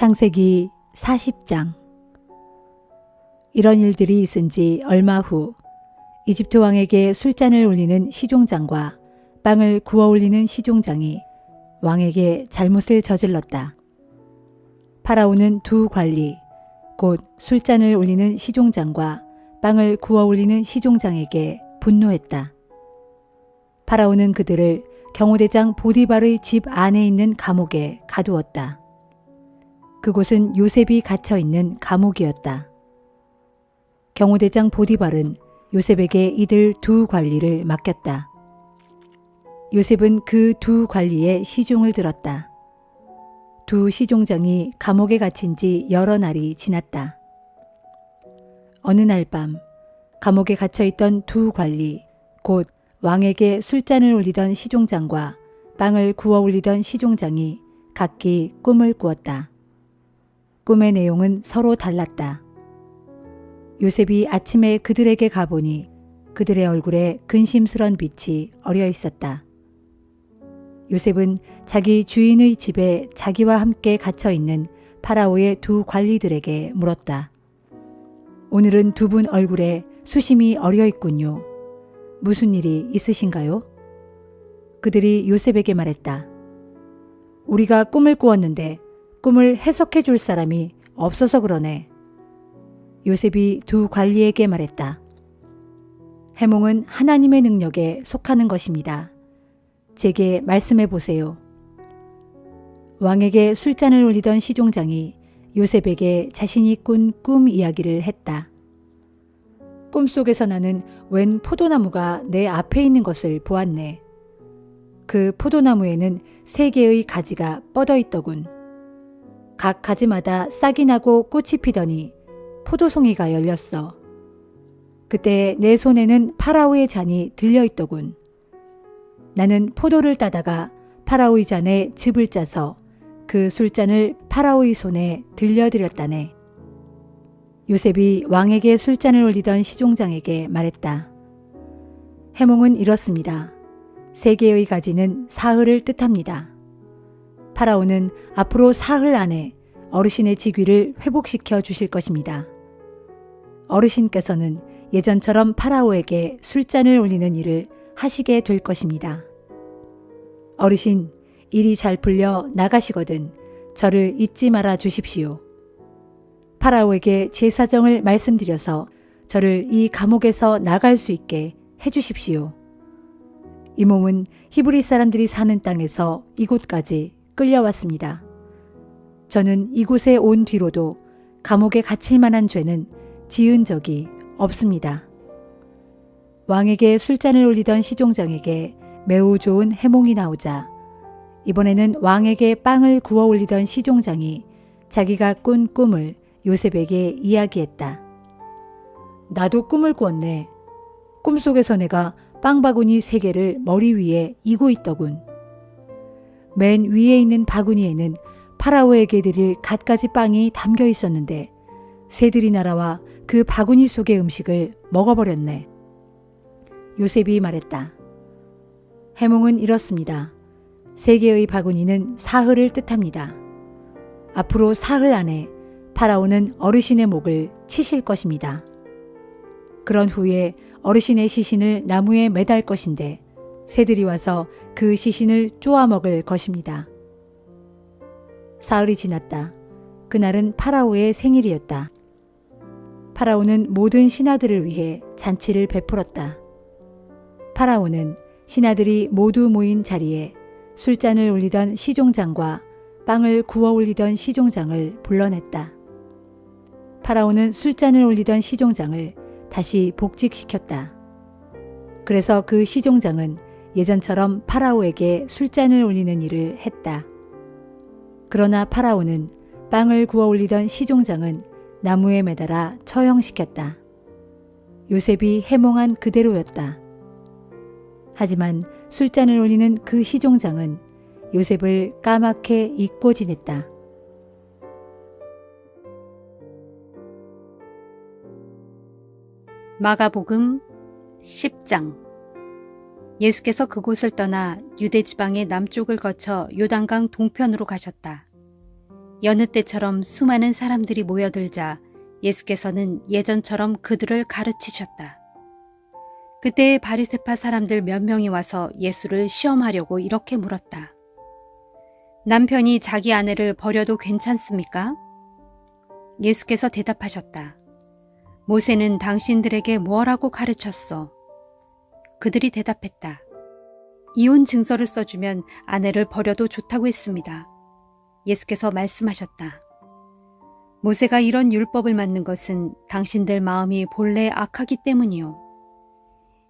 창세기 40장. 이런 일들이 있은 지 얼마 후 이집트 왕에게 술잔을 올리는 시종장과 빵을 구워 올리는 시종장이 왕에게 잘못을 저질렀다. 파라오는 두 관리, 곧 술잔을 올리는 시종장과 빵을 구워 올리는 시종장에게 분노했다. 파라오는 그들을 경호대장 보디발의 집 안에 있는 감옥에 가두었다. 그곳은 요셉이 갇혀 있는 감옥이었다. 경호대장 보디발은 요셉에게 이들 두 관리를 맡겼다. 요셉은 그 두 관리의 시중을 들었다. 두 시종장이 감옥에 갇힌 지 여러 날이 지났다. 어느 날 밤 감옥에 갇혀 있던 두 관리, 곧 왕에게 술잔을 올리던 시종장과 빵을 구워 올리던 시종장이 각기 꿈을 꾸었다. 꿈의 내용은 서로 달랐다. 요셉이 아침에 그들에게 가보니 그들의 얼굴에 근심스런 빛이 어려 있었다. 요셉은 자기 주인의 집에 자기와 함께 갇혀 있는 파라오의 두 관리들에게 물었다. 오늘은 두 분 얼굴에 수심이 어려 있군요. 무슨 일이 있으신가요? 그들이 요셉에게 말했다. 우리가 꿈을 꾸었는데 꿈을 해석해 줄 사람이 없어서 그러네. 요셉이 두 관리에게 말했다. 해몽은 하나님의 능력에 속하는 것입니다. 제게 말씀해 보세요. 왕에게 술잔을 올리던 시종장이 요셉에게 자신이 꾼 꿈 이야기를 했다. 꿈속에서 나는 웬 포도나무가 내 앞에 있는 것을 보았네. 그 포도나무에는 3개의 가지가 뻗어 있더군. 각 가지마다 싹이 나고 꽃이 피더니 포도송이가 열렸어. 그때 내 손에는 파라오의 잔이 들려 있더군. 나는 포도를 따다가 파라오의 잔에 즙을 짜서 그 술잔을 파라오의 손에 들려드렸다네. 요셉이 왕에게 술잔을 올리던 시종장에게 말했다. 해몽은 이렇습니다. 3개의 가지는 사흘을 뜻합니다. 파라오는 앞으로 사흘 안에 어르신의 직위를 회복시켜 주실 것입니다. 어르신께서는 예전처럼 파라오에게 술잔을 올리는 일을 하시게 될 것입니다. 어르신, 일이 잘 풀려 나가시거든 저를 잊지 말아 주십시오. 파라오에게 제 사정을 말씀드려서 저를 이 감옥에서 나갈 수 있게 해주십시오. 이 몸은 히브리 사람들이 사는 땅에서 이곳까지 끌려왔습니다. 저는 이곳에 온 뒤로도 감옥에 갇힐 만한 죄는 지은 적이 없습니다. 왕에게 술잔을 올리던 시종장에게 매우 좋은 해몽이 나오자 이번에는 왕에게 빵을 구워 올리던 시종장이 자기가 꾼 꿈을 요셉에게 이야기했다. 나도 꿈을 꾸었네. 꿈속에서 내가 빵바구니 3개를 머리 위에 이고 있더군. 맨 위에 있는 바구니에는 파라오에게 드릴 갖가지 빵이 담겨 있었는데 새들이 날아와 그 바구니 속의 음식을 먹어버렸네. 요셉이 말했다. 해몽은 이렇습니다. 3개의 바구니는 사흘을 뜻합니다. 앞으로 사흘 안에 파라오는 어르신의 목을 치실 것입니다. 그런 후에 어르신의 시신을 나무에 매달 것인데 새들이 와서 그 시신을 쪼아 먹을 것입니다. 사흘이 지났다. 그날은 파라오의 생일이었다. 파라오는 모든 신하들을 위해 잔치를 베풀었다. 파라오는 신하들이 모두 모인 자리에 술잔을 올리던 시종장과 빵을 구워 올리던 시종장을 불러냈다. 파라오는 술잔을 올리던 시종장을 다시 복직시켰다. 그래서 그 시종장은 예전처럼 파라오에게 술잔을 올리는 일을 했다. 그러나 파라오는 빵을 구워 올리던 시종장은 나무에 매달아 처형시켰다. 요셉이 해몽한 그대로였다. 하지만 술잔을 올리는 그 시종장은 요셉을 까맣게 잊고 지냈다. 마가복음 10장. 예수께서 그곳을 떠나 유대 지방의 남쪽을 거쳐 요단강 동편으로 가셨다. 여느 때처럼 수많은 사람들이 모여들자 예수께서는 예전처럼 그들을 가르치셨다. 그때 바리새파 사람들 몇 명이 와서 예수를 시험하려고 이렇게 물었다. 남편이 자기 아내를 버려도 괜찮습니까? 예수께서 대답하셨다. 모세는 당신들에게 뭐라고 가르쳤소? 그들이 대답했다. 이혼 증서를 써주면 아내를 버려도 좋다고 했습니다. 예수께서 말씀하셨다. 모세가 이런 율법을 만든 것은 당신들 마음이 본래 악하기 때문이요.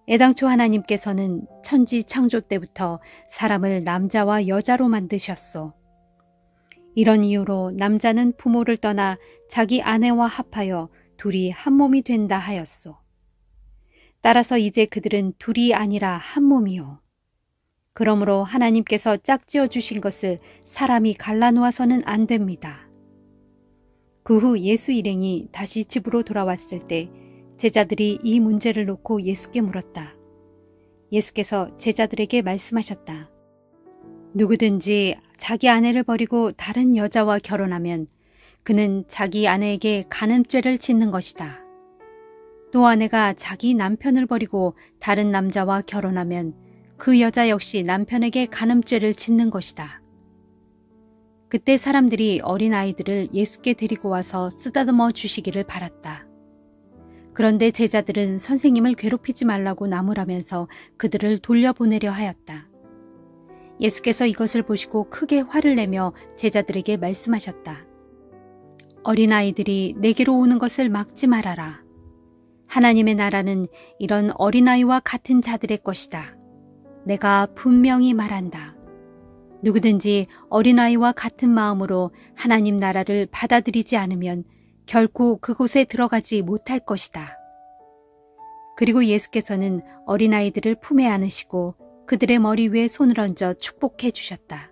애당초 하나님께서는 천지 창조 때부터 사람을 남자와 여자로 만드셨소. 이런 이유로 남자는 부모를 떠나 자기 아내와 합하여 둘이 한 몸이 된다 하였소. 따라서 이제 그들은 둘이 아니라 한 몸이요. 그러므로 하나님께서 짝지어 주신 것을 사람이 갈라놓아서는 안 됩니다. 그 후 예수 일행이 다시 집으로 돌아왔을 때 제자들이 이 문제를 놓고 예수께 물었다. 예수께서 제자들에게 말씀하셨다. 누구든지 자기 아내를 버리고 다른 여자와 결혼하면 그는 자기 아내에게 간음죄를 짓는 것이다. 또 아내가 자기 남편을 버리고 다른 남자와 결혼하면 그 여자 역시 남편에게 간음죄를 짓는 것이다. 그때 사람들이 어린아이들을 예수께 데리고 와서 쓰다듬어 주시기를 바랐다. 그런데 제자들은 선생님을 괴롭히지 말라고 나무라면서 그들을 돌려보내려 하였다. 예수께서 이것을 보시고 크게 화를 내며 제자들에게 말씀하셨다. 어린아이들이 내게로 오는 것을 막지 말아라. 하나님의 나라는 이런 어린아이와 같은 자들의 것이다. 내가 분명히 말한다. 누구든지 어린아이와 같은 마음으로 하나님 나라를 받아들이지 않으면 결코 그곳에 들어가지 못할 것이다. 그리고 예수께서는 어린아이들을 품에 안으시고 그들의 머리 위에 손을 얹어 축복해 주셨다.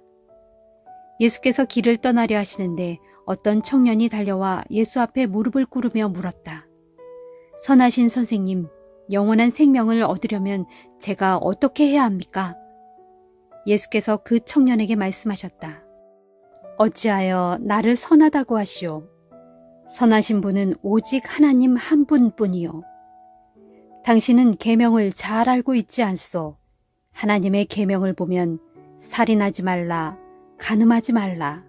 예수께서 길을 떠나려 하시는데 어떤 청년이 달려와 예수 앞에 무릎을 꿇으며 물었다. 선하신 선생님, 영원한 생명을 얻으려면 제가 어떻게 해야 합니까? 예수께서 그 청년에게 말씀하셨다. 어찌하여 나를 선하다고 하시오? 선하신 분은 오직 하나님 한 분뿐이요. 당신은 계명을 잘 알고 있지 않소? 하나님의 계명을 보면 살인하지 말라, 간음하지 말라,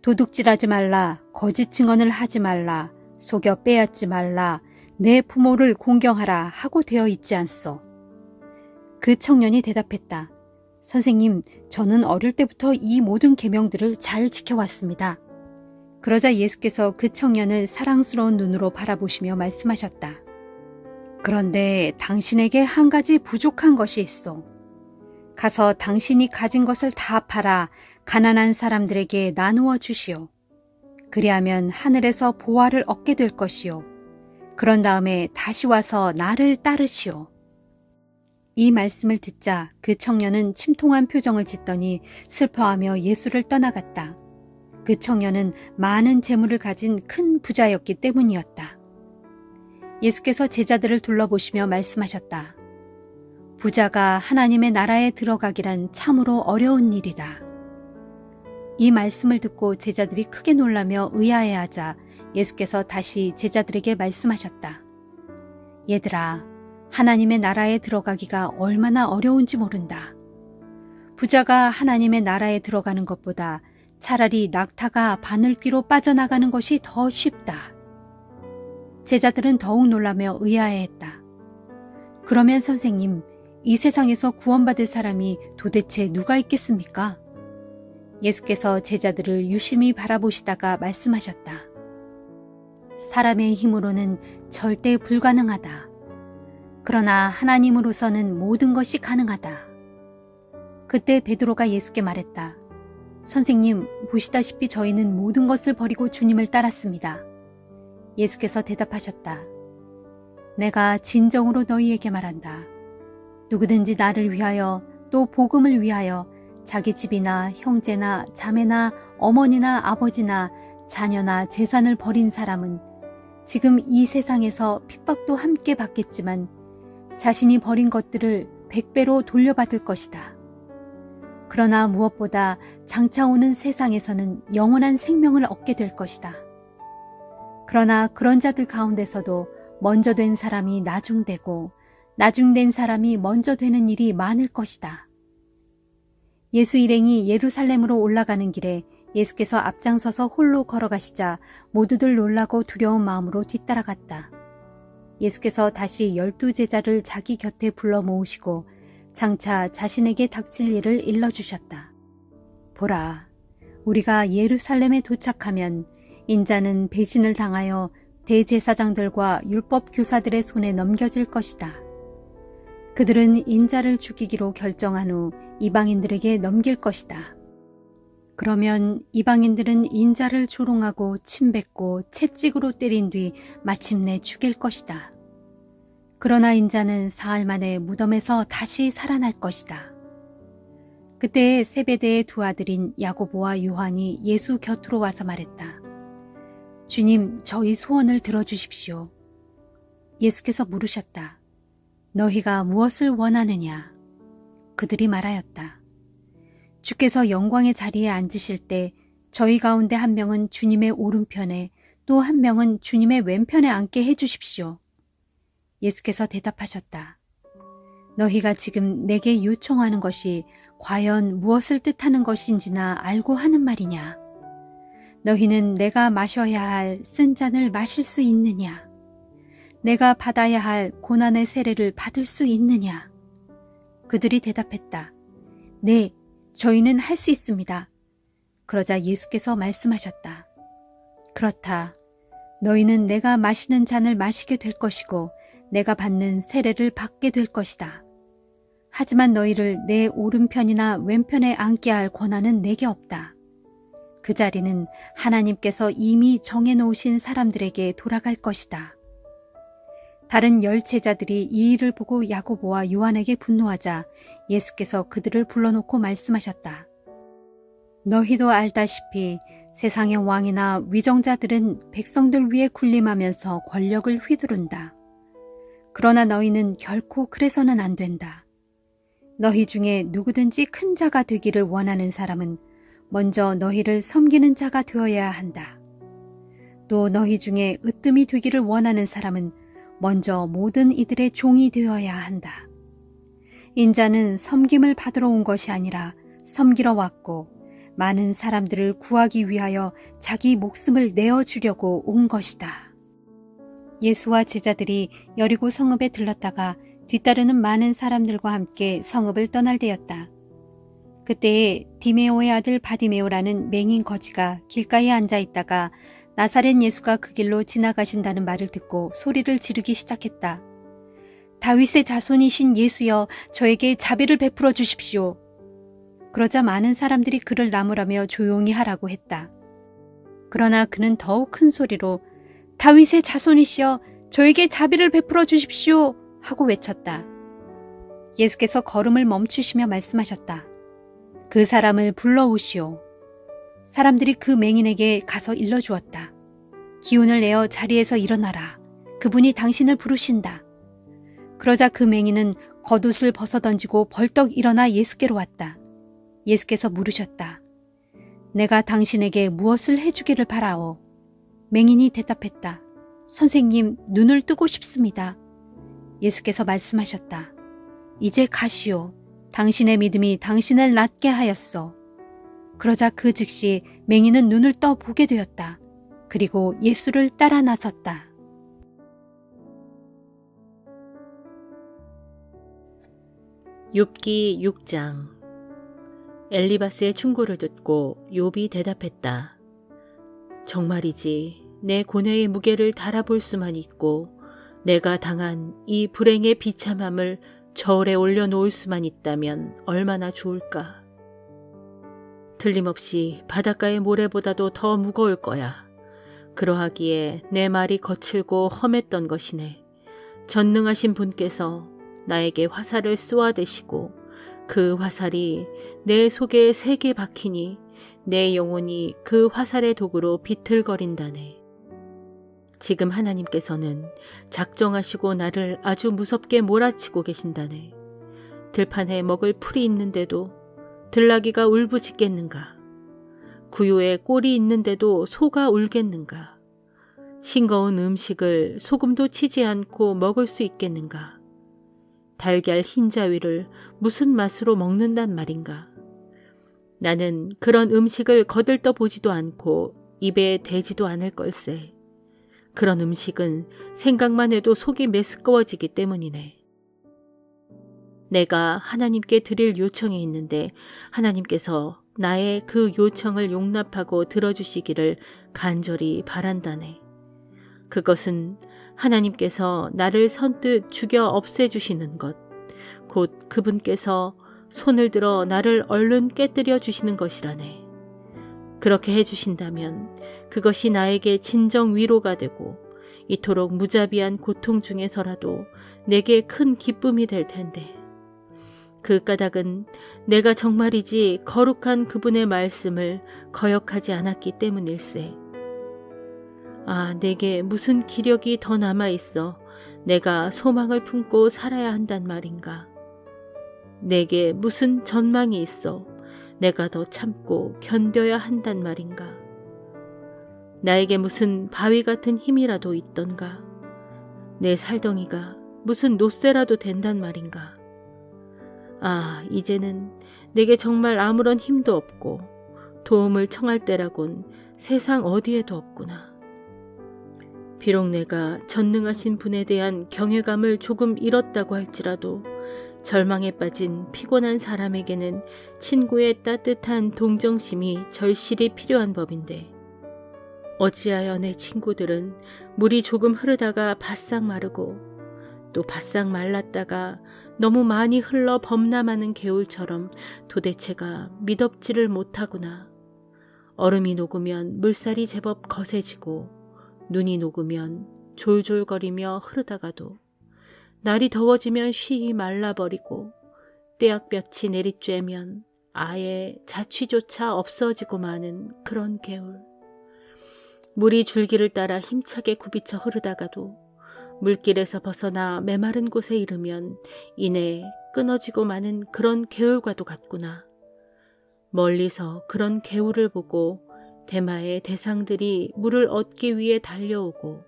도둑질하지 말라, 거짓 증언을 하지 말라, 속여 빼앗지 말라, 내 부모를 공경하라 하고 되어 있지 않소? 그 청년이 대답했다. 선생님, 저는 어릴 때부터 이 모든 계명들을 잘 지켜왔습니다. 그러자 예수께서 그 청년을 사랑스러운 눈으로 바라보시며 말씀하셨다. 그런데 당신에게 한 가지 부족한 것이 있어. 가서 당신이 가진 것을 다 팔아 가난한 사람들에게 나누어 주시오. 그리하면 하늘에서 보화를 얻게 될 것이요. 그런 다음에 다시 와서 나를 따르시오. 이 말씀을 듣자 그 청년은 침통한 표정을 짓더니 슬퍼하며 예수를 떠나갔다. 그 청년은 많은 재물을 가진 큰 부자였기 때문이었다. 예수께서 제자들을 둘러보시며 말씀하셨다. 부자가 하나님의 나라에 들어가기란 참으로 어려운 일이다. 이 말씀을 듣고 제자들이 크게 놀라며 의아해하자 예수께서 다시 제자들에게 말씀하셨다. 얘들아, 하나님의 나라에 들어가기가 얼마나 어려운지 모른다. 부자가 하나님의 나라에 들어가는 것보다 차라리 낙타가 바늘귀로 빠져나가는 것이 더 쉽다. 제자들은 더욱 놀라며 의아해했다. 그러면 선생님, 이 세상에서 구원받을 사람이 도대체 누가 있겠습니까? 예수께서 제자들을 유심히 바라보시다가 말씀하셨다. 사람의 힘으로는 절대 불가능하다. 그러나 하나님으로서는 모든 것이 가능하다. 그때 베드로가 예수께 말했다. 선생님, 보시다시피 저희는 모든 것을 버리고 주님을 따랐습니다. 예수께서 대답하셨다. 내가 진정으로 너희에게 말한다. 누구든지 나를 위하여 또 복음을 위하여 자기 집이나 형제나 자매나 어머니나 아버지나 자녀나 재산을 버린 사람은 지금 이 세상에서 핍박도 함께 받겠지만 자신이 버린 것들을 100배로 돌려받을 것이다. 그러나 무엇보다 장차 오는 세상에서는 영원한 생명을 얻게 될 것이다. 그러나 그런 자들 가운데서도 먼저 된 사람이 나중되고 나중된 사람이 먼저 되는 일이 많을 것이다. 예수 일행이 예루살렘으로 올라가는 길에 예수께서 앞장서서 홀로 걸어가시자 모두들 놀라고 두려운 마음으로 뒤따라갔다. 예수께서 다시 12제자를 자기 곁에 불러 모으시고 장차 자신에게 닥칠 일을 일러주셨다. 보라, 우리가 예루살렘에 도착하면 인자는 배신을 당하여 대제사장들과 율법 교사들의 손에 넘겨질 것이다. 그들은 인자를 죽이기로 결정한 후 이방인들에게 넘길 것이다. 그러면 이방인들은 인자를 조롱하고 침뱉고 채찍으로 때린 뒤 마침내 죽일 것이다. 그러나 인자는 사흘 만에 무덤에서 다시 살아날 것이다. 그때 세베대의 두 아들인 야고보와 요한이 예수 곁으로 와서 말했다. 주님, 저희 소원을 들어주십시오. 예수께서 물으셨다. 너희가 무엇을 원하느냐? 그들이 말하였다. 주께서 영광의 자리에 앉으실 때 저희 가운데 한 명은 주님의 오른편에 또 한 명은 주님의 왼편에 앉게 해주십시오. 예수께서 대답하셨다. 너희가 지금 내게 요청하는 것이 과연 무엇을 뜻하는 것인지나 알고 하는 말이냐? 너희는 내가 마셔야 할 쓴 잔을 마실 수 있느냐? 내가 받아야 할 고난의 세례를 받을 수 있느냐? 그들이 대답했다. 네, 저희는 할 수 있습니다. 그러자 예수께서 말씀하셨다. 그렇다. 너희는 내가 마시는 잔을 마시게 될 것이고 내가 받는 세례를 받게 될 것이다. 하지만 너희를 내 오른편이나 왼편에 앉게 할 권한은 내게 없다. 그 자리는 하나님께서 이미 정해놓으신 사람들에게 돌아갈 것이다. 다른 10제자들이 이 일을 보고 야고보와 요한에게 분노하자 예수께서 그들을 불러놓고 말씀하셨다. 너희도 알다시피 세상의 왕이나 위정자들은 백성들 위에 군림하면서 권력을 휘두른다. 그러나 너희는 결코 그래서는 안 된다. 너희 중에 누구든지 큰 자가 되기를 원하는 사람은 먼저 너희를 섬기는 자가 되어야 한다. 또 너희 중에 으뜸이 되기를 원하는 사람은 먼저 모든 이들의 종이 되어야 한다. 인자는 섬김을 받으러 온 것이 아니라 섬기러 왔고 많은 사람들을 구하기 위하여 자기 목숨을 내어주려고 온 것이다. 예수와 제자들이 여리고 성읍에 들렀다가 뒤따르는 많은 사람들과 함께 성읍을 떠날 때였다. 그때에 디메오의 아들 바디메오라는 맹인 거지가 길가에 앉아 있다가 나사렛 예수가 그 길로 지나가신다는 말을 듣고 소리를 지르기 시작했다. 다윗의 자손이신 예수여, 저에게 자비를 베풀어 주십시오. 그러자 많은 사람들이 그를 나무라며 조용히 하라고 했다. 그러나 그는 더욱 큰 소리로 다윗의 자손이시여, 저에게 자비를 베풀어 주십시오 하고 외쳤다. 예수께서 걸음을 멈추시며 말씀하셨다. 그 사람을 불러오시오. 사람들이 그 맹인에게 가서 일러주었다. 기운을 내어 자리에서 일어나라. 그분이 당신을 부르신다. 그러자 그 맹인은 겉옷을 벗어던지고 벌떡 일어나 예수께로 왔다. 예수께서 물으셨다. 내가 당신에게 무엇을 해주기를 바라오? 맹인이 대답했다. 선생님, 눈을 뜨고 싶습니다. 예수께서 말씀하셨다. 이제 가시오. 당신의 믿음이 당신을 낫게 하였소. 그러자 그 즉시 맹인은 눈을 떠 보게 되었다. 그리고 예수를 따라 나섰다. 욥기 6장. 엘리바스의 충고를 듣고 욥이 대답했다. 정말이지, 내 고뇌의 무게를 달아볼 수만 있고 내가 당한 이 불행의 비참함을 저울에 올려놓을 수만 있다면 얼마나 좋을까. 틀림없이 바닷가의 모래보다도 더 무거울 거야. 그러하기에 내 말이 거칠고 험했던 것이네. 전능하신 분께서 나에게 화살을 쏘아대시고 그 화살이 내 속에 세게 박히니 내 영혼이 그 화살의 도구로 비틀거린다네. 지금 하나님께서는 작정하시고 나를 아주 무섭게 몰아치고 계신다네. 들판에 먹을 풀이 있는데도 들나귀가 울부짖겠는가? 구유에 꼴이 있는데도 소가 울겠는가? 싱거운 음식을 소금도 치지 않고 먹을 수 있겠는가? 달걀 흰자위를 무슨 맛으로 먹는단 말인가? 나는 그런 음식을 거들떠 보지도 않고 입에 대지도 않을 걸세. 그런 음식은 생각만 해도 속이 메스꺼워지기 때문이네. 내가 하나님께 드릴 요청이 있는데 하나님께서 나의 그 요청을 용납하고 들어주시기를 간절히 바란다네. 그것은 하나님께서 나를 선뜻 죽여 없애주시는 것, 곧 그분께서 손을 들어 나를 얼른 깨뜨려 주시는 것이라네. 그렇게 해주신다면 그것이 나에게 진정 위로가 되고 이토록 무자비한 고통 중에서라도 내게 큰 기쁨이 될 텐데, 그 까닭은 내가 정말이지 거룩한 그분의 말씀을 거역하지 않았기 때문일세. 아, 내게 무슨 기력이 더 남아있어 내가 소망을 품고 살아야 한단 말인가? 내게 무슨 전망이 있어 내가 더 참고 견뎌야 한단 말인가? 나에게 무슨 바위 같은 힘이라도 있던가? 내 살덩이가 무슨 노쇠라도 된단 말인가? 아, 이제는 내게 정말 아무런 힘도 없고 도움을 청할 때라곤 세상 어디에도 없구나. 비록 내가 전능하신 분에 대한 경외감을 조금 잃었다고 할지라도 절망에 빠진 피곤한 사람에게는 친구의 따뜻한 동정심이 절실히 필요한 법인데, 어찌하여 내 친구들은 물이 조금 흐르다가 바싹 마르고 또 바싹 말랐다가 너무 많이 흘러 범람하는 개울처럼 도대체가 미덥지를 못하구나. 얼음이 녹으면 물살이 제법 거세지고 눈이 녹으면 졸졸거리며 흐르다가도 날이 더워지면 쉬이 말라버리고 떼약볕이 내리쬐면 아예 자취조차 없어지고 마는 그런 개울. 물이 줄기를 따라 힘차게 굽이쳐 흐르다가도 물길에서 벗어나 메마른 곳에 이르면 이내 끊어지고 마는 그런 개울과도 같구나. 멀리서 그런 개울을 보고 대마의 대상들이 물을 얻기 위해 달려오고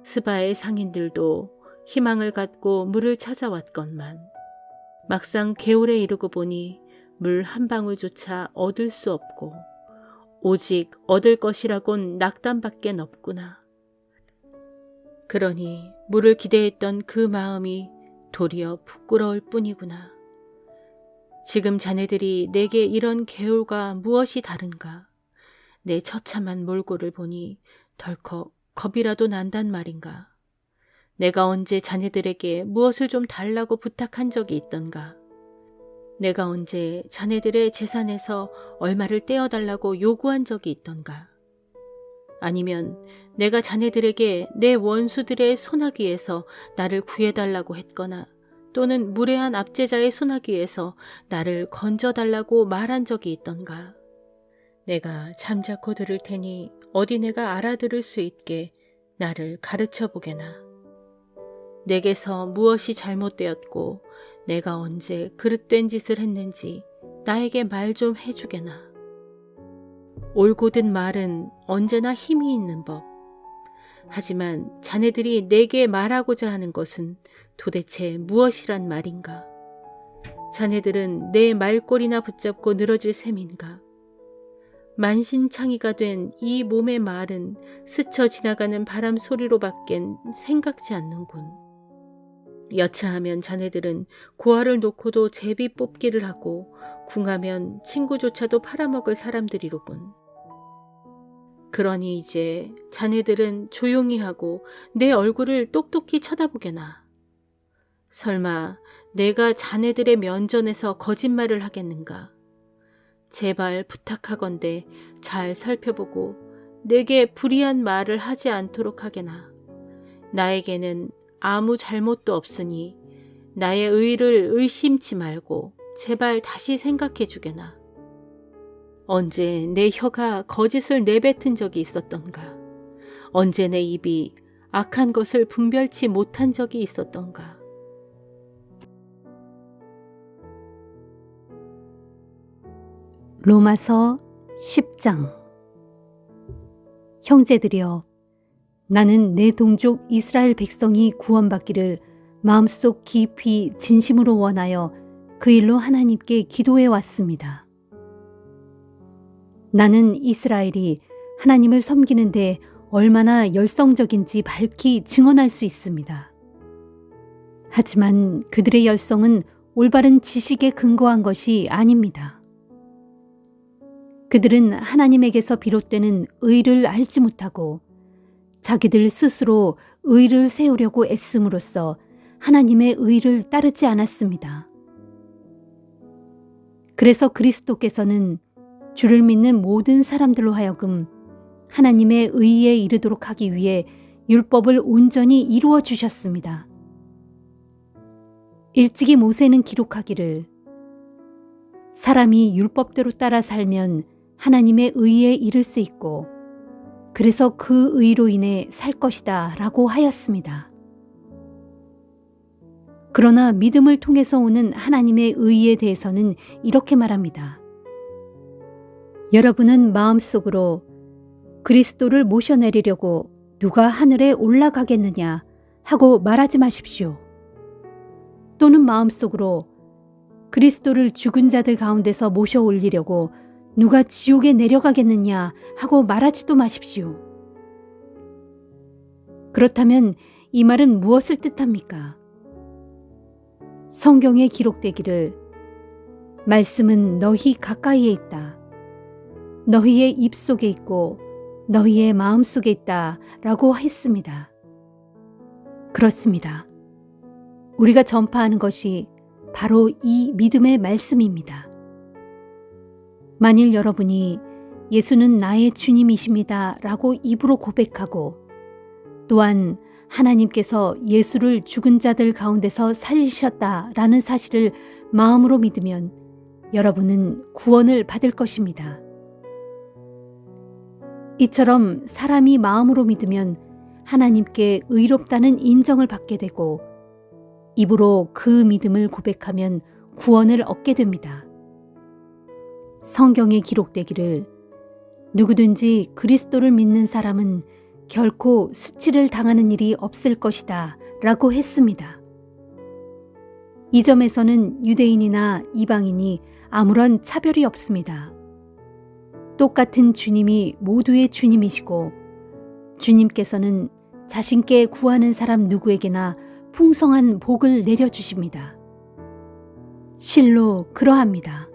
스바의 상인들도 희망을 갖고 물을 찾아왔건만 막상 개울에 이르고 보니 물 한 방울조차 얻을 수 없고 오직 얻을 것이라곤 낙담밖에 없구나. 그러니 물을 기대했던 그 마음이 도리어 부끄러울 뿐이구나. 지금 자네들이 내게 이런 개울과 무엇이 다른가? 내 처참한 몰골을 보니 덜컥 겁이라도 난단 말인가? 내가 언제 자네들에게 무엇을 좀 달라고 부탁한 적이 있던가? 내가 언제 자네들의 재산에서 얼마를 떼어달라고 요구한 적이 있던가? 아니면 내가 자네들에게 내 원수들의 소나기에서 나를 구해달라고 했거나 또는 무례한 압제자의 소나기에서 나를 건져달라고 말한 적이 있던가? 내가 잠자코 들을 테니 어디 내가 알아들을 수 있게 나를 가르쳐 보게나. 내게서 무엇이 잘못되었고 내가 언제 그릇된 짓을 했는지 나에게 말 좀 해주게나. 올곧은 말은 언제나 힘이 있는 법. 하지만 자네들이 내게 말하고자 하는 것은 도대체 무엇이란 말인가? 자네들은 내 말꼬리나 붙잡고 늘어질 셈인가? 만신창이가 된 이 몸의 말은 스쳐 지나가는 바람 소리로밖엔 생각지 않는군. 여차하면 자네들은 고아를 놓고도 제비 뽑기를 하고 궁하면 친구조차도 팔아먹을 사람들이로군. 그러니 이제 자네들은 조용히 하고 내 얼굴을 똑똑히 쳐다보게나. 설마 내가 자네들의 면전에서 거짓말을 하겠는가? 제발 부탁하건대 잘 살펴보고 내게 불의한 말을 하지 않도록 하게나. 나에게는 아무 잘못도 없으니 나의 의를 의심치 말고 제발 다시 생각해 주게나. 언제 내 혀가 거짓을 내뱉은 적이 있었던가? 언제 내 입이 악한 것을 분별치 못한 적이 있었던가? 로마서 10장. 형제들이여, 나는 내 동족 이스라엘 백성이 구원받기를 마음속 깊이 진심으로 원하여 그 일로 하나님께 기도해 왔습니다. 나는 이스라엘이 하나님을 섬기는데 얼마나 열성적인지 밝히 증언할 수 있습니다. 하지만 그들의 열성은 올바른 지식에 근거한 것이 아닙니다. 그들은 하나님에게서 비롯되는 의를 알지 못하고 자기들 스스로 의를 세우려고 애씀으로써 하나님의 의를 따르지 않았습니다. 그래서 그리스도께서는 주를 믿는 모든 사람들로 하여금 하나님의 의에 이르도록 하기 위해 율법을 온전히 이루어 주셨습니다. 일찍이 모세는 기록하기를 사람이 율법대로 따라 살면 하나님의 의에 이를 수 있고 그래서 그 의로 인해 살 것이다 라고 하였습니다. 그러나 믿음을 통해서 오는 하나님의 의에 대해서는 이렇게 말합니다. 여러분은 마음속으로 그리스도를 모셔내리려고 누가 하늘에 올라가겠느냐 하고 말하지 마십시오. 또는 마음속으로 그리스도를 죽은 자들 가운데서 모셔 올리려고 누가 지옥에 내려가겠느냐 하고 말하지도 마십시오. 그렇다면 이 말은 무엇을 뜻합니까? 성경에 기록되기를 말씀은 너희 가까이에 있다. 너희의 입속에 있고 너희의 마음속에 있다 라고 했습니다. 그렇습니다. 우리가 전파하는 것이 바로 이 믿음의 말씀입니다. 만일 여러분이 예수는 나의 주님이십니다 라고 입으로 고백하고 또한 하나님께서 예수를 죽은 자들 가운데서 살리셨다 라는 사실을 마음으로 믿으면 여러분은 구원을 받을 것입니다. 이처럼 사람이 마음으로 믿으면 하나님께 의롭다는 인정을 받게 되고 입으로 그 믿음을 고백하면 구원을 얻게 됩니다. 성경에 기록되기를 누구든지 그리스도를 믿는 사람은 결코 수치를 당하는 일이 없을 것이다 라고 했습니다. 이 점에서는 유대인이나 이방인이 아무런 차별이 없습니다. 똑같은 주님이 모두의 주님이시고 주님께서는 자신께 구하는 사람 누구에게나 풍성한 복을 내려주십니다. 실로 그러합니다.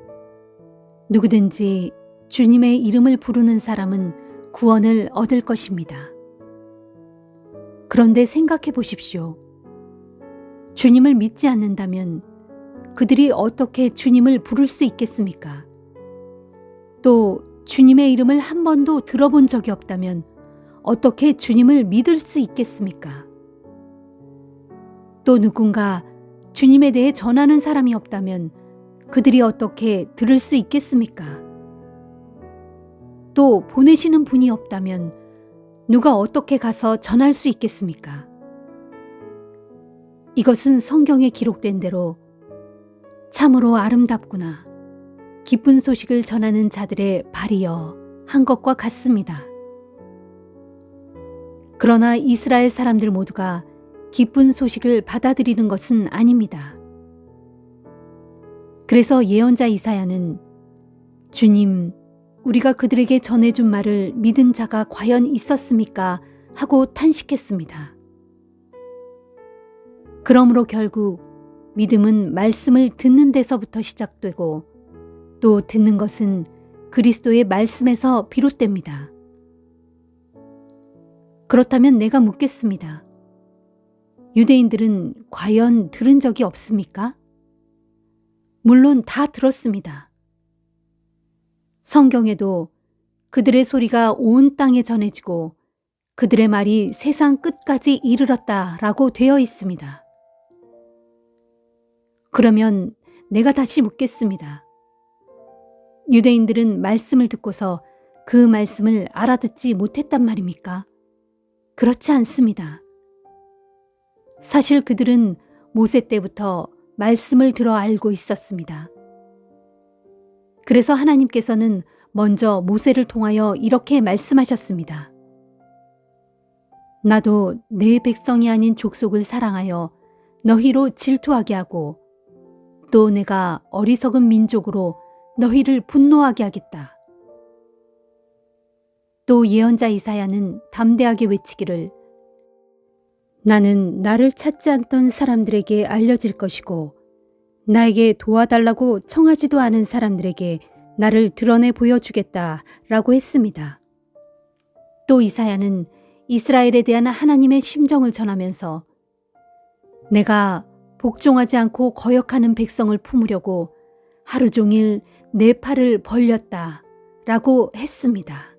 누구든지 주님의 이름을 부르는 사람은 구원을 얻을 것입니다. 그런데 생각해 보십시오. 주님을 믿지 않는다면 그들이 어떻게 주님을 부를 수 있겠습니까? 또 주님의 이름을 한 번도 들어본 적이 없다면 어떻게 주님을 믿을 수 있겠습니까? 또 누군가 주님에 대해 전하는 사람이 없다면 그들이 어떻게 들을 수 있겠습니까? 또 보내시는 분이 없다면 누가 어떻게 가서 전할 수 있겠습니까? 이것은 성경에 기록된 대로 참으로 아름답구나 기쁜 소식을 전하는 자들의 발이여 한 것과 같습니다. 그러나 이스라엘 사람들 모두가 기쁜 소식을 받아들이는 것은 아닙니다. 그래서 예언자 이사야는 주님, 우리가 그들에게 전해준 말을 믿은 자가 과연 있었습니까? 하고 탄식했습니다. 그러므로 결국 믿음은 말씀을 듣는 데서부터 시작되고 또 듣는 것은 그리스도의 말씀에서 비롯됩니다. 그렇다면 내가 묻겠습니다. 유대인들은 과연 들은 적이 없습니까? 물론 다 들었습니다. 성경에도 그들의 소리가 온 땅에 전해지고 그들의 말이 세상 끝까지 이르렀다라고 되어 있습니다. 그러면 내가 다시 묻겠습니다. 유대인들은 말씀을 듣고서 그 말씀을 알아듣지 못했단 말입니까? 그렇지 않습니다. 사실 그들은 모세 때부터 말씀을 들어 알고 있었습니다. 그래서 하나님께서는 먼저 모세를 통하여 이렇게 말씀하셨습니다. 나도 내 백성이 아닌 족속을 사랑하여 너희로 질투하게 하고 또 내가 어리석은 민족으로 너희를 분노하게 하겠다. 또 예언자 이사야는 담대하게 외치기를 나는 나를 찾지 않던 사람들에게 알려질 것이고 나에게 도와달라고 청하지도 않은 사람들에게 나를 드러내 보여주겠다 라고 했습니다. 또 이사야는 이스라엘에 대한 하나님의 심정을 전하면서 내가 복종하지 않고 거역하는 백성을 품으려고 하루 종일 내 팔을 벌렸다 라고 했습니다.